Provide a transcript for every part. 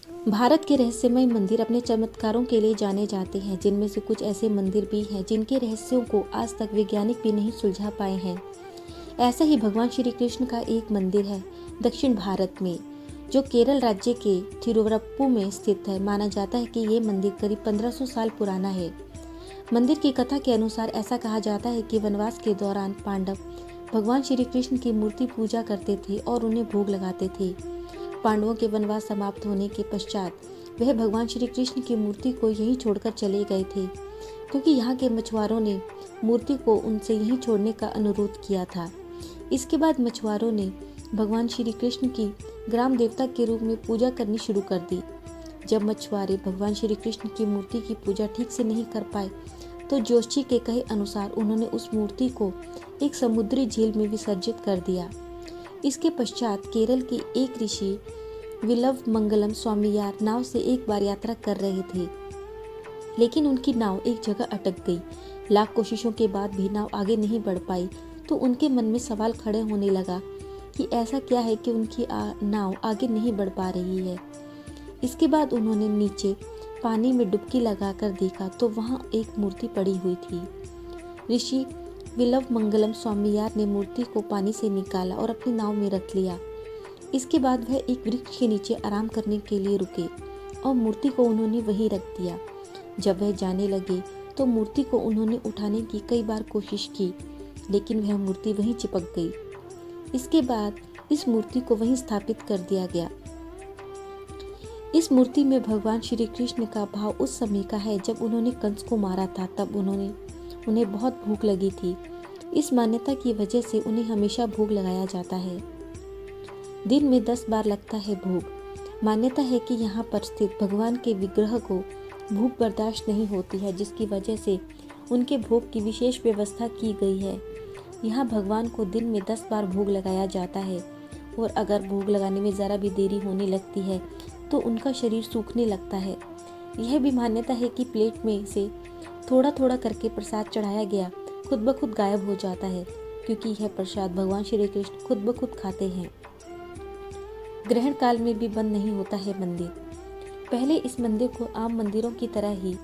भारत के रहस्यमय मंदिर अपने चमत्कारों के लिए जाने जाते हैं, जिनमें से कुछ ऐसे मंदिर भी हैं जिनके रहस्यों को आज तक वैज्ञानिक भी नहीं सुलझा पाए हैं। ऐसा ही भगवान श्री कृष्ण का एक मंदिर है दक्षिण भारत में, जो केरल राज्य के थिरुवरप्पुर में स्थित है। माना जाता है कि ये मंदिर करीब 1500 साल पुराना है। मंदिर की कथा के अनुसार ऐसा कहा जाता है कि वनवास के दौरान पांडव भगवान श्री कृष्ण की मूर्ति पूजा करते थे और उन्हें भोग लगाते थे। पांडवों के वनवास समाप्त होने के पश्चात वह भगवान श्री कृष्ण की मूर्ति को यहीं छोड़कर चले गए थे, क्योंकि यहाँ के मछुआरों ने मूर्ति को उनसे यहीं छोड़ने का अनुरोध किया था। इसके बाद मछुआरों ने भगवान श्री कृष्ण की ग्राम देवता के रूप में पूजा करनी शुरू कर दी। जब मछुआरे भगवान श्री कृष्ण की मूर्ति की पूजा ठीक से नहीं कर पाए तो जोशी के कहे अनुसार उन्होंने उस मूर्ति को एक समुद्री झील में विसर्जित कर दिया। इसके पश्चात केरल के एक ऋषि विल्लव मंगलम स्वामीयार नाव से एक बार यात्रा कर रहे थे, लेकिन उनकी नाव एक जगह अटक गई। लाख कोशिशों के बाद भी नाव आगे नहीं बढ़ पाई, तो उनके मन में सवाल खड़े होने लगा कि ऐसा क्या है कि उनकी नाव आगे नहीं बढ़ पा रही है। इसके बाद उन्होंने नीचे पानी में डुबकी लगाकर देखा तो वहाँ एक मूर्ति पड़ी हुई थी। ऋषि विल्लव मंगलम स्वामीयार ने मूर्ति को पानी से निकाला और अपनी नाव में रख लिया। इसके बाद वह एक वृक्ष के नीचे आराम करने के लिए रुके और मूर्ति को उन्होंने वहीं रख दिया। जब वह जाने लगे तो मूर्ति को उन्होंने उठाने की कई बार कोशिश की, लेकिन वह मूर्ति वहीं चिपक गई। इसके बाद इस मूर्ति को वहीं स्थापित कर दिया गया। इस मूर्ति में भगवान श्री कृष्ण का भाव उस समय का है जब उन्होंने कंस को मारा था। तब उन्हें बहुत भूख लगी थी। इस मान्यता की वजह से उन्हें हमेशा भोग लगाया जाता है। दिन में 10 बार लगता है भोग। मान्यता है कि यहाँ पर स्थित भगवान के विग्रह को भूख बर्दाश्त नहीं होती है, जिसकी वजह से उनके भोग की विशेष व्यवस्था की गई है। यहाँ भगवान को दिन में 10 बार भोग लगाया जाता है, और अगर भोग लगाने में ज़रा भी देरी होने लगती है तो उनका शरीर सूखने लगता है। यह भी मान्यता है कि प्लेट में से थोड़ा थोड़ा करके प्रसाद चढ़ाया गया खुद ब खुद गायब हो जाता है, क्योंकि यह प्रसाद भगवान श्री कृष्ण खुद ब खुद खाते हैं। ग्रहण काल में भी बंद नहीं होता है मंदिर। पहले इस मंदिर को आम मंदिरों की तरह ही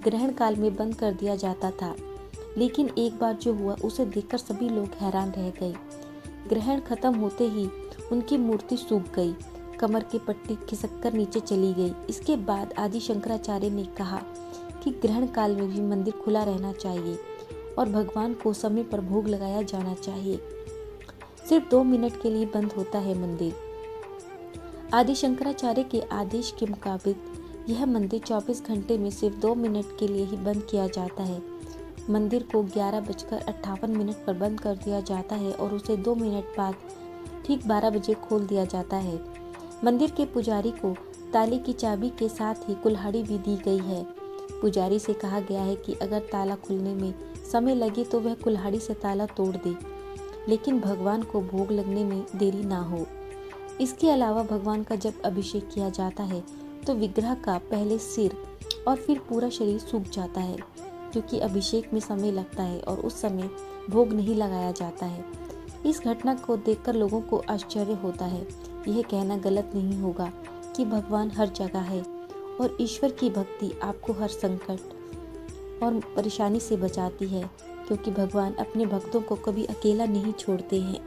ग्रहण काल में बंद कर दिया जाता था, लेकिन एक बार जो हुआ उसे देखकर सभी लोग हैरान रह गए। ग्रहण खत्म होते ही उनकी मूर्ति सूख गई, कमर की पट्टी खिसककर नीचे चली गई। इसके बाद आदि शंकराचार्य ने कहा कि ग्रहण काल में भी मंदिर खुला रहना चाहिए और भगवान को समय पर भोग लगाया जाना चाहिए। सिर्फ 2 मिनट के लिए बंद होता है मंदिर। आदि शंकराचार्य के आदेश के मुताबिक यह मंदिर 24 घंटे में सिर्फ 2 मिनट के लिए ही बंद किया जाता है। मंदिर को 11:58 पर बंद कर दिया जाता है और उसे 2 मिनट बाद ठीक 12 बजे खोल दिया जाता है। मंदिर के पुजारी को ताले की चाबी के साथ ही कुल्हाड़ी भी दी गई है। पुजारी से कहा गया है कि अगर ताला खुलने में समय लगे तो वह कुल्हाड़ी से ताला तोड़ दे, लेकिन भगवान को भोग लगने में देरी ना हो। इसके अलावा भगवान का जब अभिषेक किया जाता है तो विग्रह का पहले सिर और फिर पूरा शरीर सूख जाता है, क्योंकि अभिषेक में समय लगता है और उस समय भोग नहीं लगाया जाता है। इस घटना को देखकर लोगों को आश्चर्य होता है। यह कहना गलत नहीं होगा कि भगवान हर जगह है और ईश्वर की भक्ति आपको हर संकट और परेशानी से बचाती है, क्योंकि भगवान अपने भक्तों को कभी अकेला नहीं छोड़ते हैं।